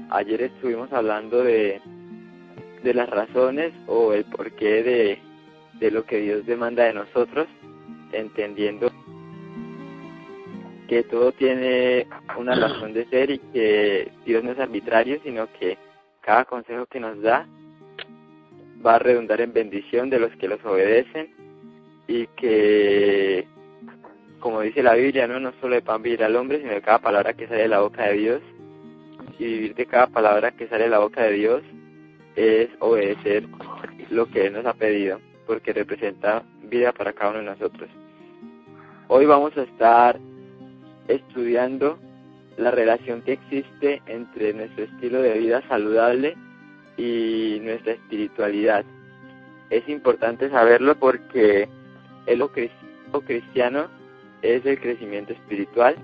Ayer estuvimos hablando de las razones o el porqué de lo que Dios demanda de nosotros, entendiendo que todo tiene una razón de ser y que Dios no es arbitrario, sino que cada consejo que nos da va a redundar en bendición de los que los obedecen, y que, como dice la Biblia, no solo de pan vivirá el hombre, sino de cada palabra que sale de la boca de Dios. Y vivir de cada palabra que sale de la boca de Dios es obedecer lo que Él nos ha pedido, porque representa vida para cada uno de nosotros. Hoy vamos a estar estudiando la relación que existe entre nuestro estilo de vida saludable y nuestra espiritualidad. Es importante saberlo porque el cristiano es el crecimiento espiritual,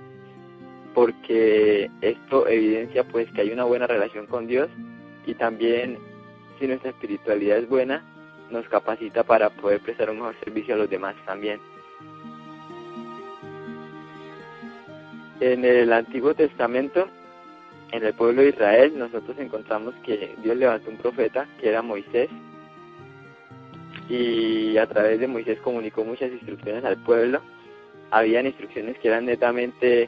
porque esto evidencia pues que hay una buena relación con Dios, y también si nuestra espiritualidad es buena nos capacita para poder prestar un mejor servicio a los demás también. En el Antiguo Testamento, en el pueblo de Israel, nosotros encontramos que Dios levantó un profeta que era Moisés, y a través de Moisés comunicó muchas instrucciones al pueblo. Habían instrucciones que eran netamente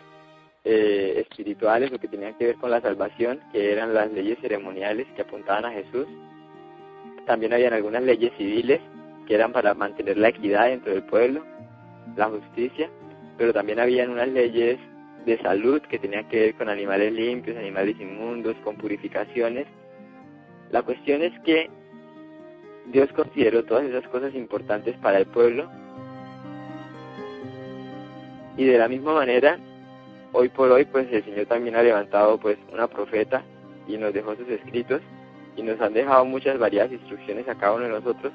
espirituales, o que tenían que ver con la salvación, que eran las leyes ceremoniales que apuntaban a Jesús. También habían algunas leyes civiles que eran para mantener la equidad dentro del pueblo, la justicia, pero también habían unas leyes de salud que tenían que ver con animales limpios, animales inmundos, con purificaciones. La cuestión es que Dios consideró todas esas cosas importantes para el pueblo, y de la misma manera, hoy por hoy, pues el Señor también ha levantado pues una profeta y nos dejó sus escritos, y nos han dejado muchas variadas instrucciones a cada uno de nosotros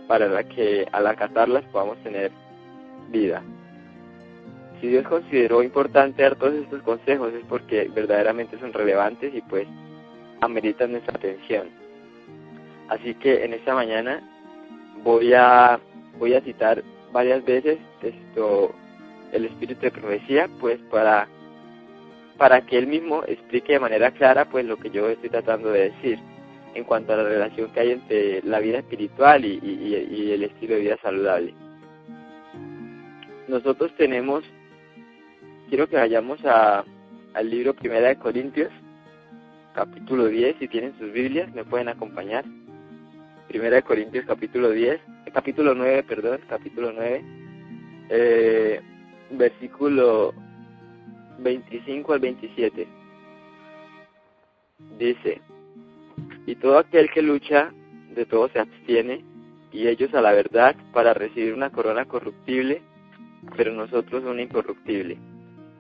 para que al acatarlas podamos tener vida. Si Dios consideró importante dar todos estos consejos, es porque verdaderamente son relevantes y pues ameritan nuestra atención. Así que en esta mañana voy a citar varias veces el espíritu de profecía, pues para que él mismo explique de manera clara pues lo que yo estoy tratando de decir en cuanto a la relación que hay entre la vida espiritual y el estilo de vida saludable. Nosotros quiero que vayamos al libro 1 de Corintios, capítulo 10, si tienen sus Biblias, me pueden acompañar. 1 de Corintios, capítulo 9, versículo 25 al 27. Dice: y todo aquel que lucha, de todo se abstiene, y ellos a la verdad, para recibir una corona corruptible, pero nosotros una incorruptible.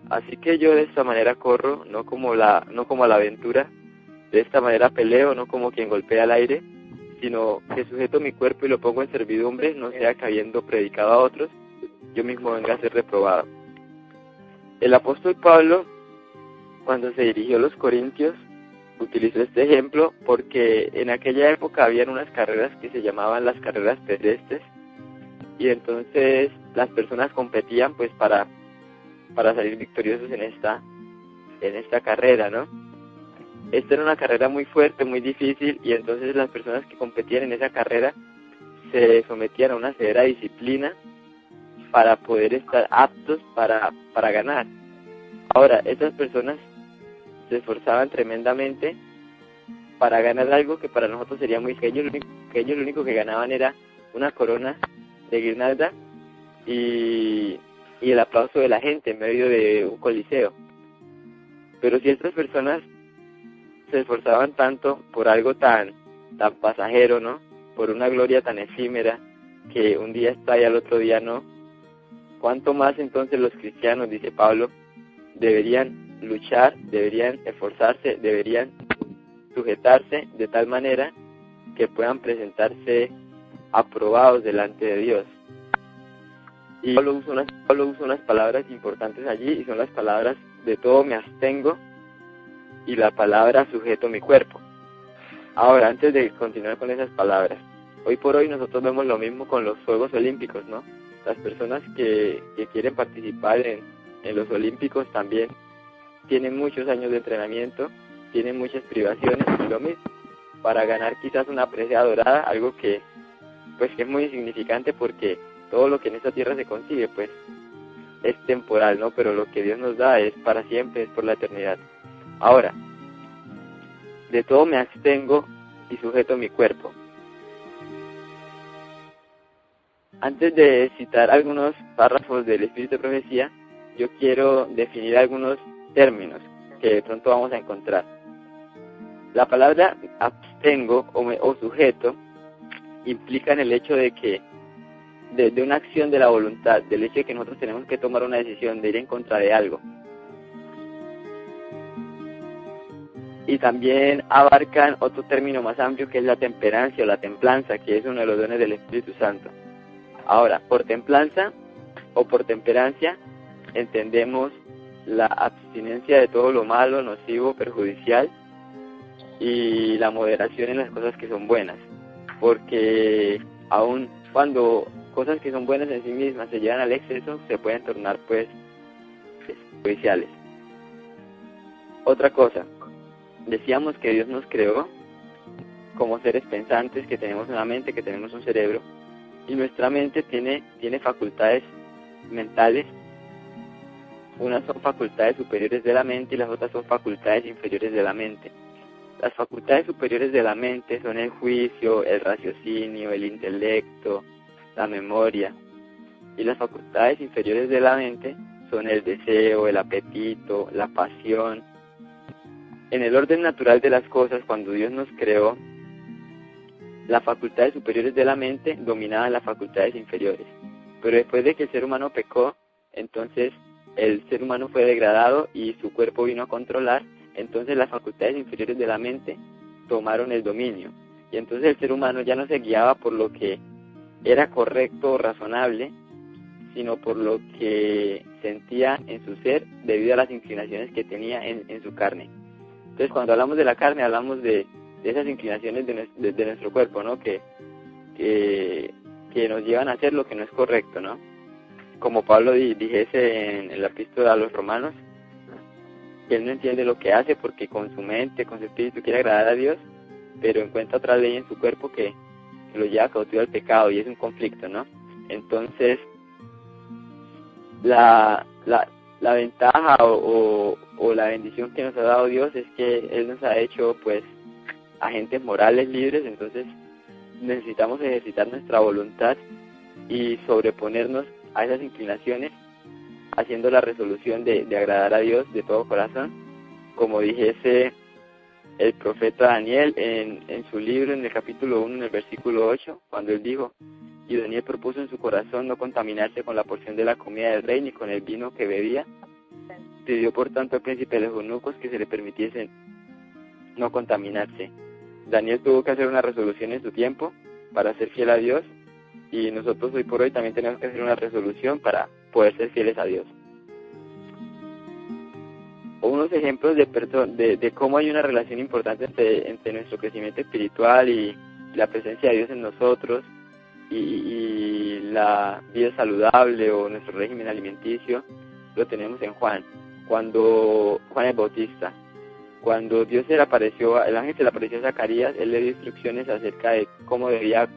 Así que yo de esta manera corro, no como a la aventura, de esta manera peleo, no como quien golpea al aire, sino que sujeto mi cuerpo y lo pongo en servidumbre, no sea que habiendo predicado a otros, yo mismo venga a ser reprobado. El apóstol Pablo, cuando se dirigió a los Corintios, utilizó este ejemplo porque en aquella época habían unas carreras que se llamaban las carreras pedestres, y entonces las personas competían pues para salir victoriosos en esta carrera, ¿no? Esta era una carrera muy fuerte, muy difícil, y entonces las personas que competían en esa carrera se sometían a una severa disciplina para poder estar aptos para ganar. Ahora, estas personas se esforzaban tremendamente para ganar algo que para nosotros sería muy pequeño. Lo único que ganaban era una corona de guirnalda y el aplauso de la gente en medio de un coliseo. Pero si estas personas se esforzaban tanto por algo tan pasajero, ¿no? Por una gloria tan efímera que un día está y al otro día no, ¿cuánto más entonces los cristianos, dice Pablo, deberían luchar, deberían esforzarse, deberían sujetarse de tal manera que puedan presentarse aprobados delante de Dios? Y Pablo usa unas palabras importantes allí, y son las palabras: de todo me abstengo, y la palabra sujeto mi cuerpo. Ahora, antes de continuar con esas palabras, hoy por hoy nosotros vemos lo mismo con los Juegos Olímpicos, ¿no? Las personas que quieren participar en los Olímpicos también tienen muchos años de entrenamiento, tienen muchas privaciones, y lo mismo, para ganar quizás una presa dorada, algo que pues que es muy insignificante, porque todo lo que en esta tierra se consigue pues es temporal, ¿no? Pero lo que Dios nos da es para siempre, es por la eternidad. Ahora, de todo me abstengo y sujeto mi cuerpo. Antes de citar algunos párrafos del Espíritu de Profecía, yo quiero definir algunos términos que de pronto vamos a encontrar. La palabra abstengo o sujeto implica en el hecho de que de una acción de la voluntad, del hecho de que nosotros tenemos que tomar una decisión de ir en contra de algo. Y también abarcan otro término más amplio, que es la temperancia o la templanza, que es uno de los dones del Espíritu Santo. Ahora, por templanza o por temperancia entendemos la abstinencia de todo lo malo, nocivo, perjudicial, y la moderación en las cosas que son buenas, porque aun cuando cosas que son buenas en sí mismas se llevan al exceso, se pueden tornar pues perjudiciales. Otra cosa, decíamos que Dios nos creó como seres pensantes, que tenemos una mente, que tenemos un cerebro, y nuestra mente tiene facultades mentales. Unas son facultades superiores de la mente y las otras son facultades inferiores de la mente. Las facultades superiores de la mente son el juicio, el raciocinio, el intelecto, la memoria. Y las facultades inferiores de la mente son el deseo, el apetito, la pasión. En el orden natural de las cosas, cuando Dios nos creó, las facultades superiores de la mente dominaban las facultades inferiores. Pero después de que el ser humano pecó, entonces el ser humano fue degradado y su cuerpo vino a controlar. Entonces las facultades inferiores de la mente tomaron el dominio. Y entonces el ser humano ya no se guiaba por lo que era correcto o razonable, sino por lo que sentía en su ser debido a las inclinaciones que tenía en su carne. Entonces cuando hablamos de la carne, hablamos de esas inclinaciones de nuestro cuerpo, ¿no? Que nos llevan a hacer lo que no es correcto, ¿no? Como Pablo dijese en la epístola a los Romanos, que él no entiende lo que hace porque con su mente, con su espíritu quiere agradar a Dios, pero encuentra otra ley en su cuerpo que lo lleva cautivo al pecado, y es un conflicto, ¿no? Entonces, la ventaja o la bendición que nos ha dado Dios es que Él nos ha hecho, pues, agentes morales libres. Entonces necesitamos ejercitar nuestra voluntad y sobreponernos a esas inclinaciones, haciendo la resolución de agradar a Dios de todo corazón, como dijese el profeta Daniel en su libro, en el capítulo 1, en el versículo 8, cuando él dijo: y Daniel propuso en su corazón no contaminarse con la porción de la comida del rey, ni con el vino que bebía. Pidió por tanto al príncipe de los eunucos que se le permitiese no contaminarse. Daniel tuvo que hacer una resolución en su tiempo para ser fiel a Dios, y nosotros hoy por hoy también tenemos que hacer una resolución para poder ser fieles a Dios. Unos ejemplos de cómo hay una relación importante entre nuestro crecimiento espiritual y la presencia de Dios en nosotros, y la vida saludable o nuestro régimen alimenticio, lo tenemos en Juan el Bautista. Cuando Dios el ángel se le apareció a Zacarías, él le dio instrucciones acerca de cómo debía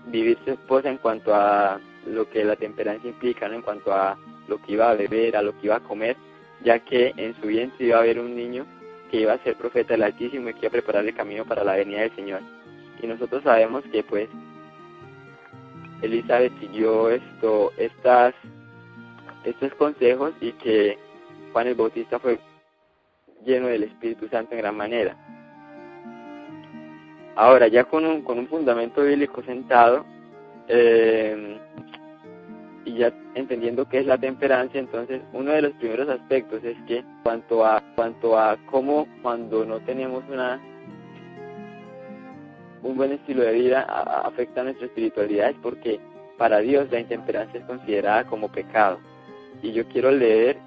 vivir su esposa en cuanto a lo que la temperancia implica, ¿no? En cuanto a lo que iba a beber, a lo que iba a comer, ya que en su vientre iba a haber un niño que iba a ser profeta del Altísimo y que iba a preparar el camino para la venida del Señor. Y nosotros sabemos que pues Elizabeth siguió estos consejos, y que Juan el Bautista fue lleno del Espíritu Santo en gran manera. Ahora, ya con un fundamento bíblico sentado, y ya entendiendo qué es la temperancia, entonces uno de los primeros aspectos es que cuanto a cómo, cuando no tenemos un buen estilo de vida, afecta a nuestra espiritualidad, es porque para Dios la intemperancia es considerada como pecado. Y yo quiero leer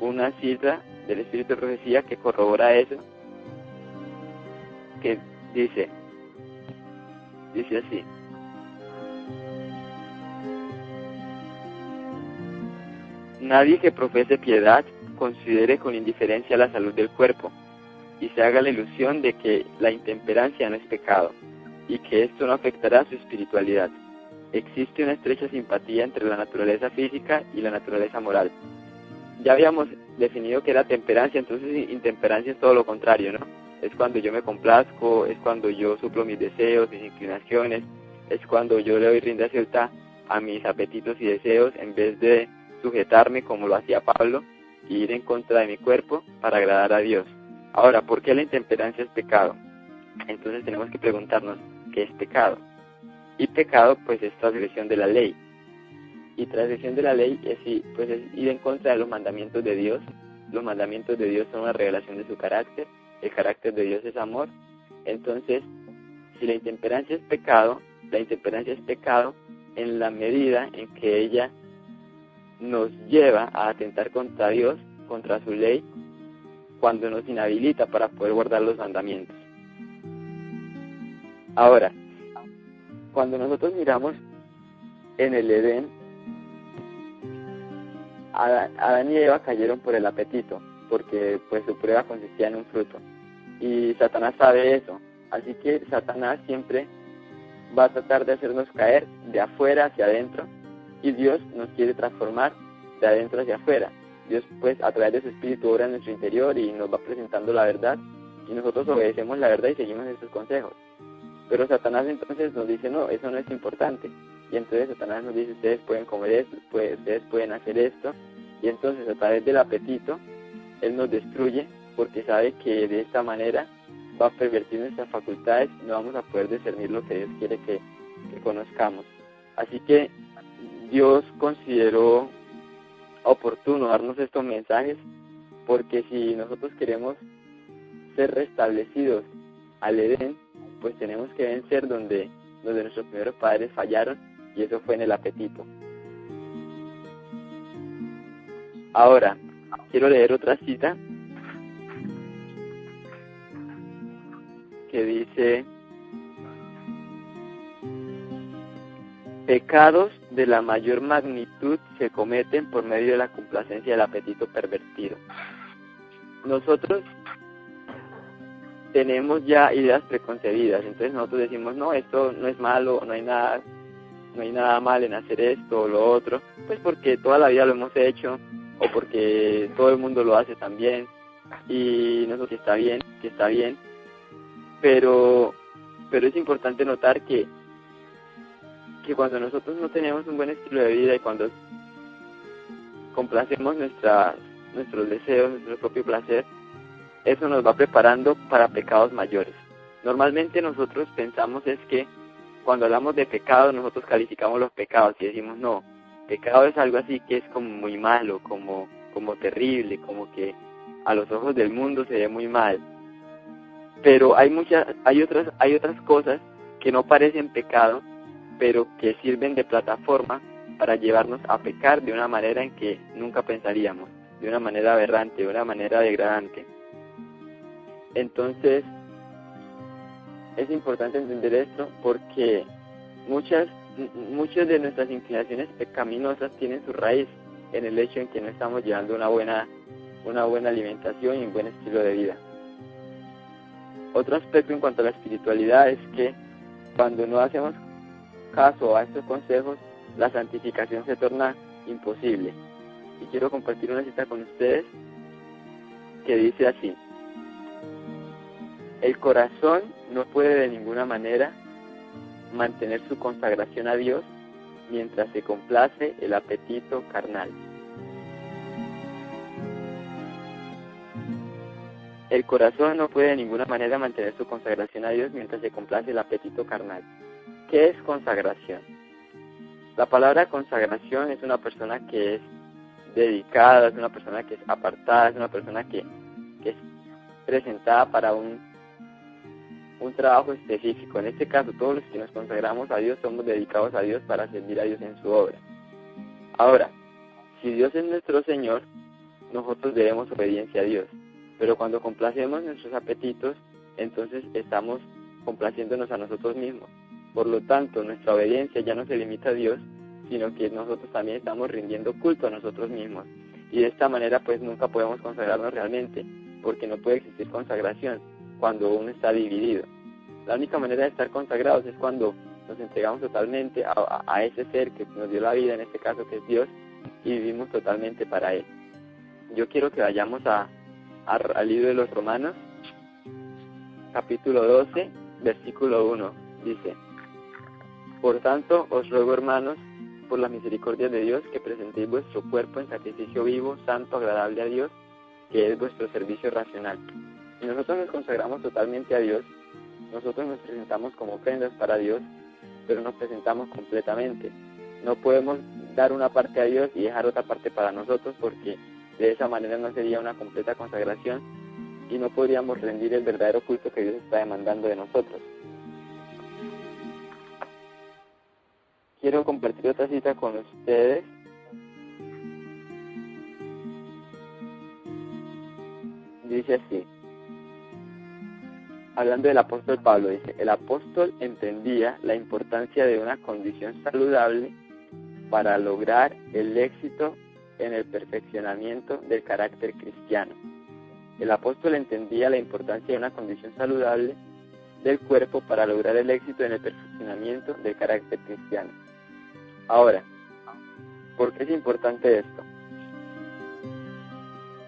una cita del Espíritu de Profecía que corrobora eso, que dice así: nadie que profese piedad considere con indiferencia la salud del cuerpo y se haga la ilusión de que la intemperancia no es pecado y que esto no afectará su espiritualidad. Existe una estrecha simpatía entre la naturaleza física y la naturaleza moral. Ya habíamos definido que era temperancia, entonces intemperancia es todo lo contrario, ¿no? Es cuando yo me complazco, es cuando yo suplo mis deseos, mis inclinaciones, es cuando yo le doy rienda suelta a mis apetitos y deseos en vez de sujetarme como lo hacía Pablo y ir en contra de mi cuerpo para agradar a Dios. Ahora, ¿por qué la intemperancia es pecado? Entonces tenemos que preguntarnos, ¿qué es pecado? Y pecado pues es transgresión de la ley. Y transgresión de la ley es ir en contra de los mandamientos de Dios. Los mandamientos de Dios son una revelación de su carácter. El carácter de Dios es amor. Entonces, si la intemperancia es pecado en la medida en que ella nos lleva a atentar contra Dios, contra su ley, cuando nos inhabilita para poder guardar los mandamientos. Ahora, cuando nosotros miramos en el Edén, Adán y Eva cayeron por el apetito, porque pues su prueba consistía en un fruto. Y Satanás sabe eso, así que Satanás siempre va a tratar de hacernos caer de afuera hacia adentro, y Dios nos quiere transformar de adentro hacia afuera. Dios pues a través de su espíritu obra en nuestro interior y nos va presentando la verdad, y nosotros obedecemos la verdad y seguimos esos consejos. Pero Satanás entonces nos dice, no, eso no es importante. Y entonces Satanás nos dice, ustedes pueden comer esto, ustedes pueden hacer esto. Y entonces a través del apetito, Él nos destruye porque sabe que de esta manera va a pervertir nuestras facultades y no vamos a poder discernir lo que Dios quiere que conozcamos. Así que Dios consideró oportuno darnos estos mensajes porque si nosotros queremos ser restablecidos al Edén, pues tenemos que vencer donde nuestros primeros padres fallaron, y eso fue en el apetito. Ahora, quiero leer otra cita que dice: pecados de la mayor magnitud se cometen por medio de la complacencia del apetito pervertido. Nosotros tenemos ya ideas preconcebidas, entonces nosotros decimos, no, esto no es malo, no hay nada mal en hacer esto o lo otro, pues porque toda la vida lo hemos hecho, o porque todo el mundo lo hace también, y nosotros que está bien, pero es importante notar que cuando nosotros no tenemos un buen estilo de vida y cuando complacemos nuestros deseos, nuestro propio placer, eso nos va preparando para pecados mayores. Normalmente nosotros pensamos es que cuando hablamos de pecado, nosotros calificamos los pecados y decimos, no, pecado es algo así que es como muy malo, como terrible, como que a los ojos del mundo se ve muy mal. Pero hay otras cosas que no parecen pecado, pero que sirven de plataforma para llevarnos a pecar de una manera en que nunca pensaríamos, de una manera aberrante, de una manera degradante. Entonces, es importante entender esto porque muchas de nuestras inclinaciones pecaminosas tienen su raíz en el hecho en que no estamos llevando una buena alimentación y un buen estilo de vida. Otro aspecto en cuanto a la espiritualidad es que cuando no hacemos caso a estos consejos, la santificación se torna imposible. Y quiero compartir una cita con ustedes que dice así: el corazón no puede de ninguna manera mantener su consagración a Dios mientras se complace el apetito carnal. El corazón no puede de ninguna manera mantener su consagración a Dios mientras se complace el apetito carnal. ¿Qué es consagración? La palabra consagración es una persona que es dedicada, es una persona que es apartada, es una persona que es presentada para un trabajo específico. En este caso, todos los que nos consagramos a Dios somos dedicados a Dios para servir a Dios en su obra. Ahora, si Dios es nuestro Señor, nosotros debemos obediencia a Dios. Pero cuando complacemos nuestros apetitos, entonces estamos complaciéndonos a nosotros mismos. Por lo tanto, nuestra obediencia ya no se limita a Dios, sino que nosotros también estamos rindiendo culto a nosotros mismos. y de esta manera pues nunca podemos consagrarnos realmente, porque no puede existir consagración cuando uno está dividido. La única manera de estar consagrados es cuando nos entregamos totalmente a ese ser que nos dio la vida, en este caso que es Dios, y vivimos totalmente para Él. Yo quiero que vayamos al libro de los Romanos, capítulo 12, versículo 1, dice: por tanto, os ruego, hermanos, por la misericordia de Dios, que presentéis vuestro cuerpo en sacrificio vivo, santo, agradable a Dios, que es vuestro servicio racional. Si nosotros nos consagramos totalmente a Dios, nosotros nos presentamos como ofrendas para Dios, pero nos presentamos completamente. No podemos dar una parte a Dios y dejar otra parte para nosotros, porque de esa manera no sería una completa consagración y no podríamos rendir el verdadero culto que Dios está demandando de nosotros. Quiero compartir otra cita con ustedes. Dice así, hablando del apóstol Pablo, dice: el apóstol entendía la importancia de una condición saludable para lograr el éxito en el perfeccionamiento del carácter cristiano. El apóstol entendía la importancia de una condición saludable del cuerpo para lograr el éxito en el perfeccionamiento del carácter cristiano. Ahora, ¿por qué es importante esto?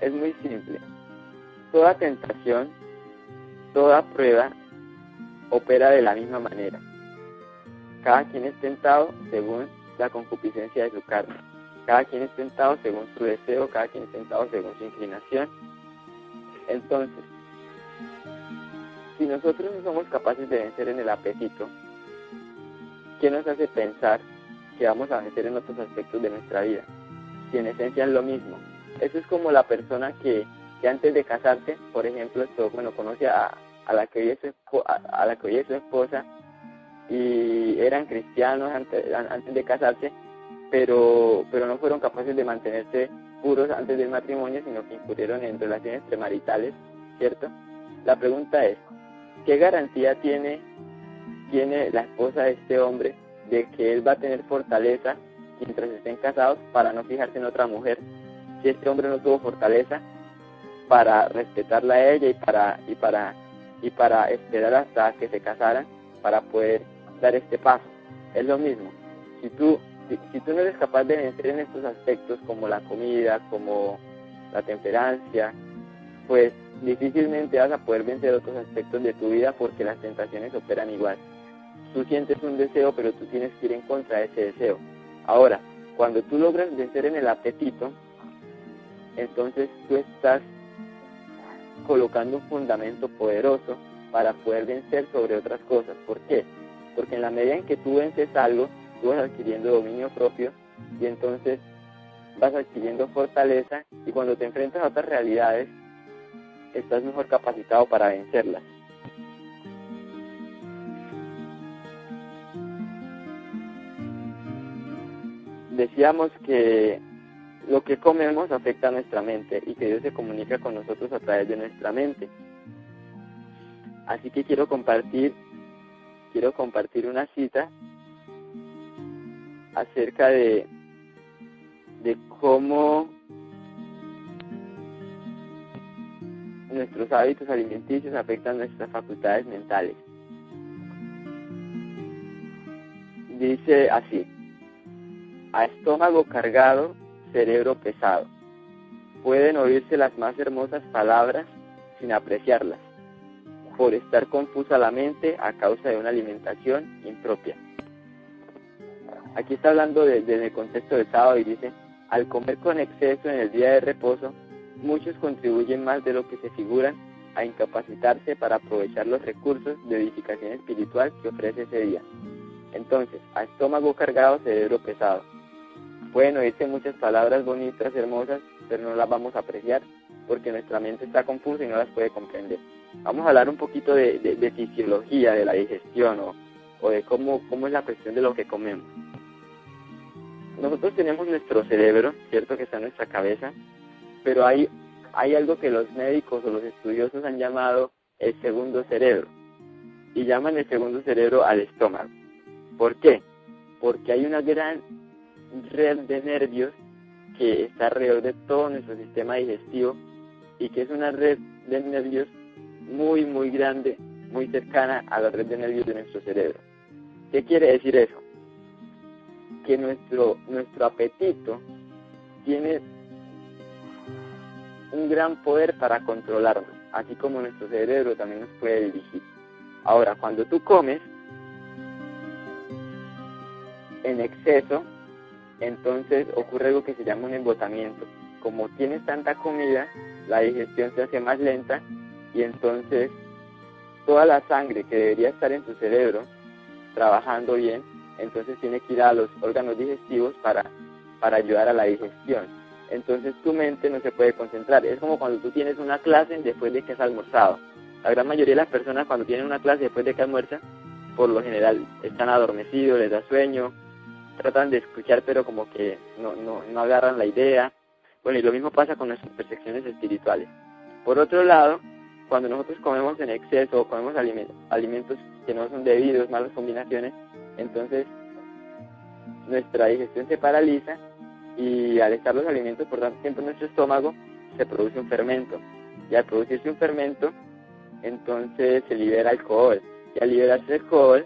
Es muy simple. Toda tentación, toda prueba, opera de la misma manera. Cada quien es tentado según la concupiscencia de su carne. Cada quien es tentado según su deseo, cada quien es tentado según su inclinación. Entonces, si nosotros no somos capaces de vencer en el apetito, ¿qué nos hace pensar que vamos a vencer en otros aspectos de nuestra vida? Si en esencia es lo mismo. Eso es como la persona que antes de casarse, por ejemplo, conoce a la que hoy es su esposa, y eran cristianos antes de casarse, pero no fueron capaces de mantenerse puros antes del matrimonio, sino que incurrieron en relaciones premaritales, ¿cierto? La pregunta es, ¿qué garantía tiene la esposa de este hombre de que él va a tener fortaleza mientras estén casados para no fijarse en otra mujer, si este hombre no tuvo fortaleza para respetarla a ella y para esperar hasta que se casaran para poder dar este paso? Es lo mismo. Si tú no eres capaz de vencer en estos aspectos, como la comida, como la temperancia, pues difícilmente vas a poder vencer otros aspectos de tu vida, porque las tentaciones operan igual. Tú sientes un deseo, pero tú tienes que ir en contra de ese deseo. Ahora, cuando tú logras vencer en el apetito, entonces tú estás colocando un fundamento poderoso para poder vencer sobre otras cosas. ¿Por qué? Porque en la medida en que tú vences algo, tú vas adquiriendo dominio propio, y entonces vas adquiriendo fortaleza, y cuando te enfrentas a otras realidades, estás mejor capacitado para vencerlas. Decíamos que lo que comemos afecta a nuestra mente y que Dios se comunica con nosotros a través de nuestra mente. Así que quiero compartir una cita acerca de cómo nuestros hábitos alimenticios afectan nuestras facultades mentales. Dice así: a estómago cargado, cerebro pesado. Pueden oírse las más hermosas palabras sin apreciarlas, por estar confusa la mente a causa de una alimentación impropia. Aquí está hablando desde el contexto del sábado, y dice: al comer con exceso en el día de reposo, muchos contribuyen más de lo que se figuran a incapacitarse para aprovechar los recursos de edificación espiritual que ofrece ese día. Entonces, a estómago cargado, cerebro pesado. Pueden oírse muchas palabras bonitas, hermosas, pero no las vamos a apreciar porque nuestra mente está confusa y no las puede comprender. Vamos a hablar un poquito de fisiología, de la digestión o de cómo es la cuestión de lo que comemos. Nosotros tenemos nuestro cerebro, cierto, que está en nuestra cabeza, pero hay algo que los médicos o los estudiosos han llamado el segundo cerebro, y llaman el segundo cerebro al estómago. ¿Por qué? Porque hay una gran red de nervios que está alrededor de todo nuestro sistema digestivo y que es una red de nervios muy, muy grande, muy cercana a la red de nervios de nuestro cerebro. ¿Qué quiere decir eso? Que nuestro apetito tiene un gran poder para controlarnos, así como nuestro cerebro también nos puede dirigir. Ahora, cuando tú comes en exceso, entonces ocurre algo que se llama un embotamiento. Como tienes tanta comida, la digestión se hace más lenta y entonces toda la sangre que debería estar en tu cerebro trabajando bien, entonces tiene que ir a los órganos digestivos para ayudar a la digestión. Entonces tu mente no se puede concentrar. Es como cuando tú tienes una clase después de que has almorzado. La gran mayoría de las personas cuando tienen una clase después de que almuerzan, por lo general están adormecidos, les da sueño, tratan de escuchar pero como que no agarran la idea. Bueno, y lo mismo pasa con nuestras percepciones espirituales. Por otro lado, cuando nosotros comemos en exceso o comemos alimentos que no son debidos, malas combinaciones, entonces nuestra digestión se paraliza y al estar los alimentos por tanto tiempo en nuestro estómago se produce un fermento, y al producirse un fermento entonces se libera alcohol, y al liberarse alcohol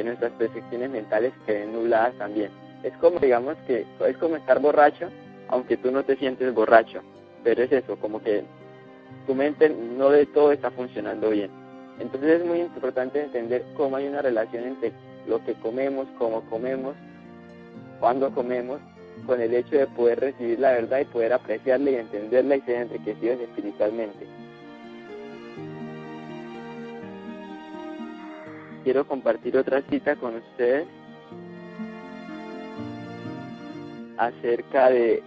nuestras percepciones mentales quedan nubladas también. Es como, digamos, que es como estar borracho aunque tú no te sientes borracho, pero es eso, como que tu mente no de todo está funcionando bien. Entonces es muy importante entender cómo hay una relación entre lo que comemos, cómo comemos, cuándo comemos, con el hecho de poder recibir la verdad y poder apreciarla y entenderla y ser enriquecidos espiritualmente. Quiero compartir otra cita con ustedes acerca de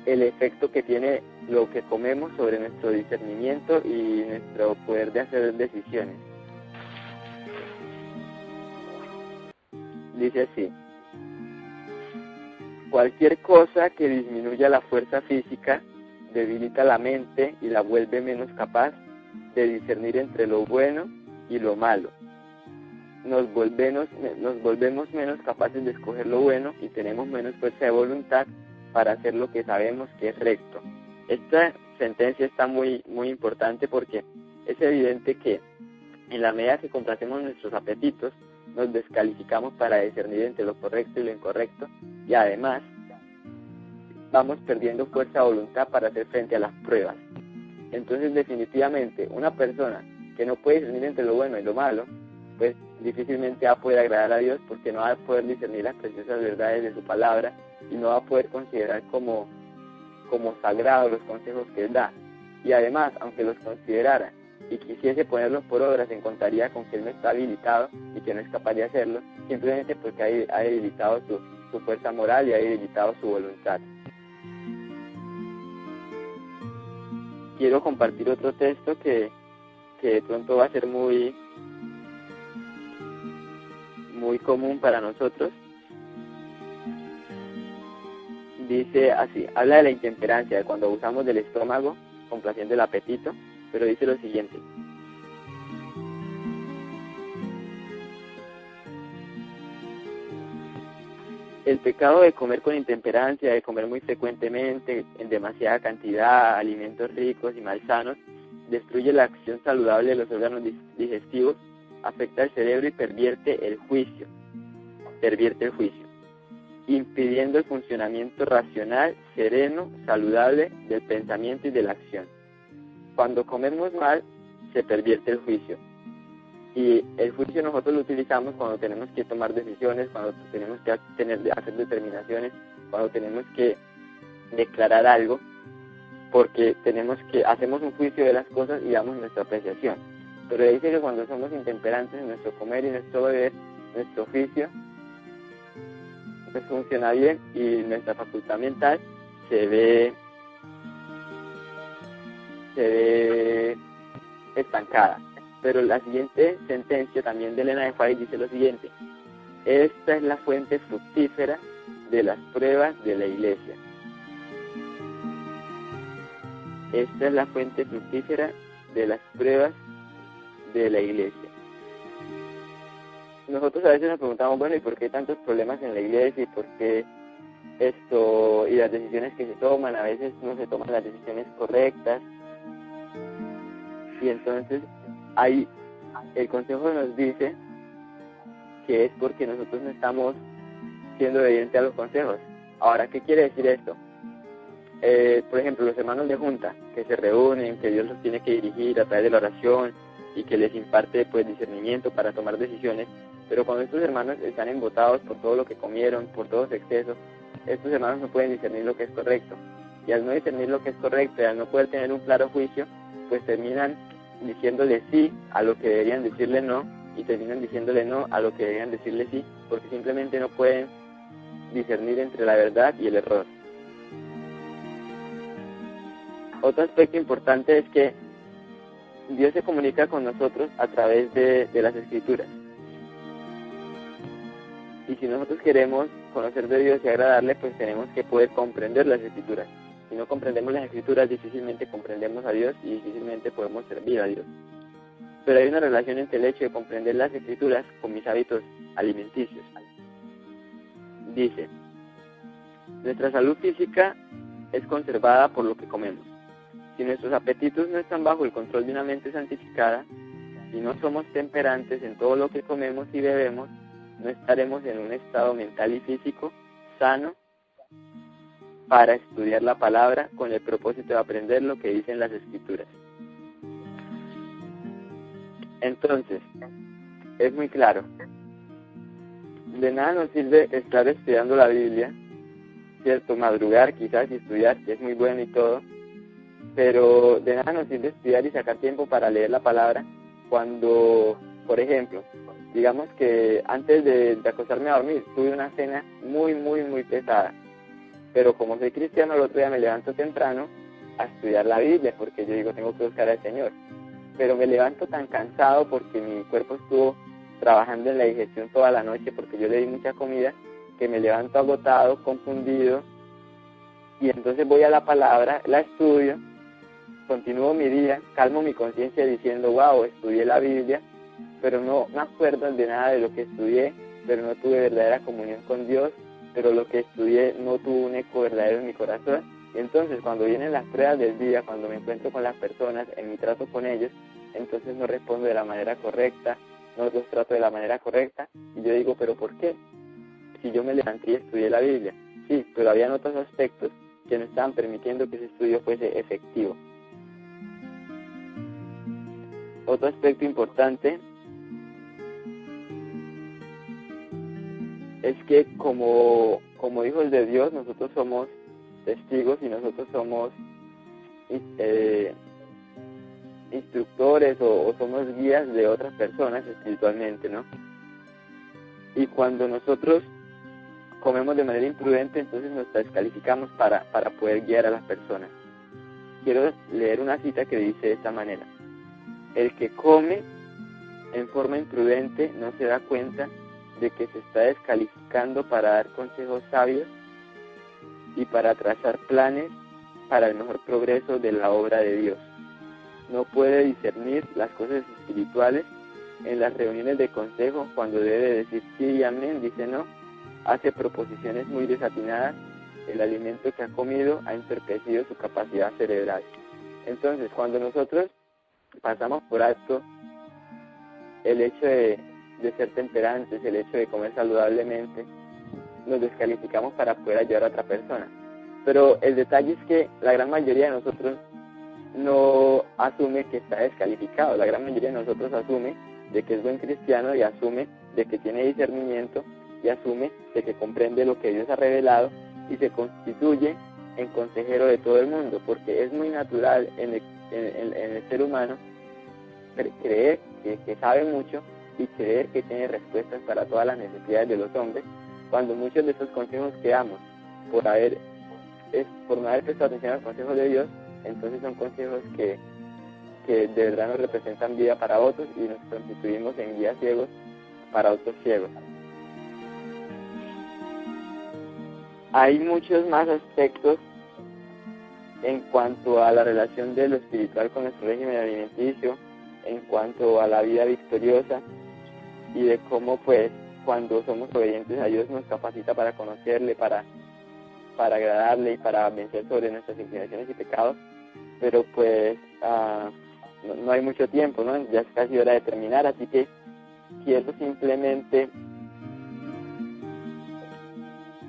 el efecto que tiene lo que comemos sobre nuestro discernimiento y nuestro poder de hacer decisiones. Dice así: cualquier cosa que disminuya la fuerza física debilita la mente y la vuelve menos capaz de discernir entre lo bueno y lo malo. Nos volvemos menos capaces de escoger lo bueno y tenemos menos fuerza de voluntad para hacer lo que sabemos que es recto. Esta sentencia está muy, muy importante porque es evidente que en la medida que complacemos nuestros apetitos, nos descalificamos para discernir entre lo correcto y lo incorrecto, y además vamos perdiendo fuerza de voluntad para hacer frente a las pruebas. Entonces, definitivamente, una persona que no puede discernir entre lo bueno y lo malo, pues difícilmente va a poder agradar a Dios, porque no va a poder discernir las preciosas verdades de su palabra y no va a poder considerar como sagrados los consejos que Él da. Y además, aunque los considerara y quisiese ponerlos por obra, se encontraría con que Él no está habilitado y que no es capaz de hacerlo, simplemente porque ha debilitado su fuerza moral y ha debilitado su voluntad. Quiero compartir otro texto que de pronto va a ser muy común para nosotros. Dice así, habla de la intemperancia, de cuando abusamos del estómago, complaciendo el apetito, pero dice lo siguiente: el pecado de comer con intemperancia, de comer muy frecuentemente, en demasiada cantidad, alimentos ricos y malsanos, destruye la acción saludable de los órganos digestivos, afecta el cerebro y pervierte el juicio, impidiendo el funcionamiento racional, sereno, saludable del pensamiento y de la acción. Cuando comemos mal, se pervierte el juicio. Y el juicio nosotros lo utilizamos cuando tenemos que tomar decisiones, cuando tenemos que hacer determinaciones, cuando tenemos que declarar algo, porque hacemos un juicio de las cosas y damos nuestra apreciación. Pero dice que cuando somos intemperantes en nuestro comer y nuestro beber, nuestro juicio pues funciona bien y nuestra facultad mental se ve estancada. Pero la siguiente sentencia también de Elena de White dice lo siguiente: esta es la fuente fructífera de las pruebas de la Iglesia. Esta es la fuente fructífera de las pruebas de la Iglesia. Nosotros a veces nos preguntamos, bueno, ¿y por qué tantos problemas en la Iglesia? ¿Y por qué y las decisiones que se toman, a veces no se toman las decisiones correctas, y entonces ahí el consejo nos dice que es porque nosotros no estamos siendo obedientes a los consejos. Ahora, ¿qué quiere decir esto? Por ejemplo, los hermanos de junta, que se reúnen, que Dios los tiene que dirigir a través de la oración y que les imparte pues discernimiento para tomar decisiones, pero cuando estos hermanos están embotados por todo lo que comieron, por todos los excesos, estos hermanos no pueden discernir lo que es correcto, y al no discernir lo que es correcto y al no poder tener un claro juicio, pues terminan diciéndole sí a lo que deberían decirle no, y terminan diciéndole no a lo que deberían decirle sí, porque simplemente no pueden discernir entre la verdad y el error. Otro aspecto importante es que Dios se comunica con nosotros a través de las Escrituras. Y si nosotros queremos conocer de Dios y agradarle, pues tenemos que poder comprender las Escrituras. Si no comprendemos las Escrituras, difícilmente comprendemos a Dios y difícilmente podemos servir a Dios. Pero hay una relación entre el hecho de comprender las Escrituras con mis hábitos alimenticios. Dice, nuestra salud física es conservada por lo que comemos. Si nuestros apetitos no están bajo el control de una mente santificada, si no somos temperantes en todo lo que comemos y bebemos, no estaremos en un estado mental y físico sano para estudiar la palabra con el propósito de aprender lo que dicen las Escrituras. Entonces, es muy claro, de nada nos sirve estar estudiando la Biblia, cierto, madrugar quizás y estudiar, que es muy bueno y todo, pero de nada nos sirve estudiar y sacar tiempo para leer la palabra cuando, por ejemplo, digamos que antes de acostarme a dormir tuve una cena muy pesada, pero como soy cristiano el otro día me levanto temprano a estudiar la Biblia porque yo digo tengo que buscar al Señor, pero me levanto tan cansado porque mi cuerpo estuvo trabajando en la digestión toda la noche porque yo le di mucha comida, que me levanto agotado, confundido, y entonces voy a la palabra, la estudio, continúo mi día, calmo mi conciencia diciendo, wow, estudié la Biblia, pero no me acuerdo de nada de lo que estudié, pero no tuve verdadera comunión con Dios, pero lo que estudié no tuvo un eco verdadero en mi corazón. Y entonces cuando vienen las pruebas del día, cuando me encuentro con las personas, en mi trato con ellos, entonces no respondo de la manera correcta, no los trato de la manera correcta, y yo digo, pero ¿por qué? Si yo me levanté y estudié la Biblia, sí, pero habían otros aspectos que no estaban permitiendo que ese estudio fuese efectivo. Otro aspecto importante es que como hijos de Dios nosotros somos testigos y nosotros somos instructores o somos guías de otras personas espiritualmente, ¿no? Y cuando nosotros comemos de manera imprudente, entonces nos descalificamos para poder guiar a las personas. Quiero leer una cita que dice de esta manera: el que come en forma imprudente no se da cuenta de que se está descalificando para dar consejos sabios y para trazar planes para el mejor progreso de la obra de Dios. No puede discernir las cosas espirituales en las reuniones de consejo cuando debe decir sí y amén, dice no, hace proposiciones muy desatinadas, el alimento que ha comido ha entorpecido su capacidad cerebral. Entonces, cuando nosotros pasamos por alto el hecho de ser temperantes, el hecho de comer saludablemente, nos descalificamos para poder ayudar a otra persona. Pero el detalle es que la gran mayoría de nosotros no asume que está descalificado. La gran mayoría de nosotros asume de que es buen cristiano y asume de que tiene discernimiento y asume de que comprende lo que Dios ha revelado y se constituye en consejero de todo el mundo, porque es muy natural en el ser humano creer que sabe mucho y creer que tiene respuestas para todas las necesidades de los hombres, cuando muchos de esos consejos que damos por no haber prestado atención a los consejos de Dios, entonces son consejos que de verdad nos representan vida para otros y nos constituimos en guías ciegos para otros ciegos. Hay muchos más aspectos en cuanto a la relación de lo espiritual con nuestro régimen alimenticio, en cuanto a la vida victoriosa y de cómo pues cuando somos obedientes a Dios nos capacita para conocerle, para para agradarle y para vencer sobre nuestras inclinaciones y pecados, pero pues no hay mucho tiempo, ¿no? Ya es casi hora de terminar, así que quiero simplemente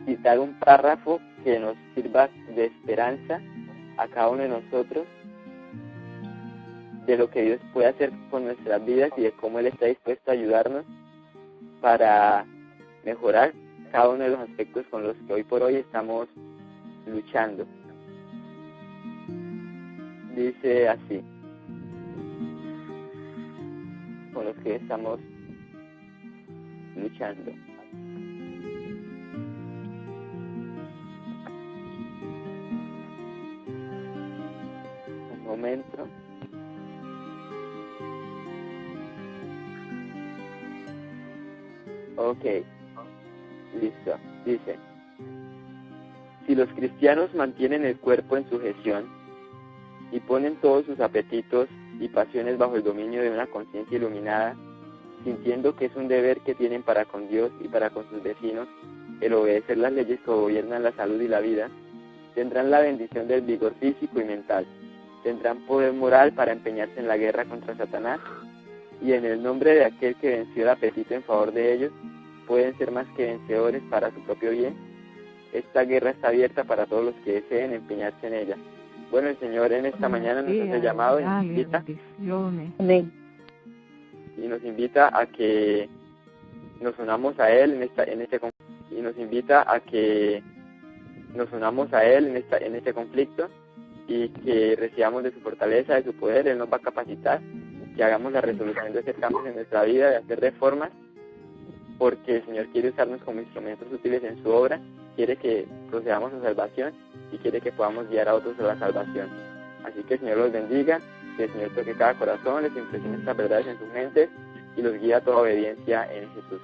citar un párrafo que nos sirva de esperanza a cada uno de nosotros de lo que Dios puede hacer con nuestras vidas y de cómo Él está dispuesto a ayudarnos para mejorar cada uno de los aspectos con los que hoy por hoy estamos luchando. Dice así, con los que estamos luchando. Un momento. Ok, listo. Dice, si los cristianos mantienen el cuerpo en sujeción y ponen todos sus apetitos y pasiones bajo el dominio de una conciencia iluminada, sintiendo que es un deber que tienen para con Dios y para con sus vecinos el obedecer las leyes que gobiernan la salud y la vida, tendrán la bendición del vigor físico y mental, tendrán poder moral para empeñarse en la guerra contra Satanás, y en el nombre de aquel que venció el apetito en favor de ellos, pueden ser más que vencedores para su propio bien. Esta guerra está abierta para todos los que deseen empeñarse en ella. Bueno, el Señor en esta mañana nos hace llamado y nos invita, y nos invita a que nos unamos a Él en este conflicto y que recibamos de su fortaleza, de su poder. Él nos va a capacitar, que hagamos la resolución de hacer cambios en nuestra vida, de hacer reformas, porque el Señor quiere usarnos como instrumentos útiles en su obra, quiere que procedamos a salvación y quiere que podamos guiar a otros a la salvación. Así que el Señor los bendiga, que el Señor toque cada corazón, les impresione estas verdades en sus mentes y los guíe a toda obediencia en Jesús.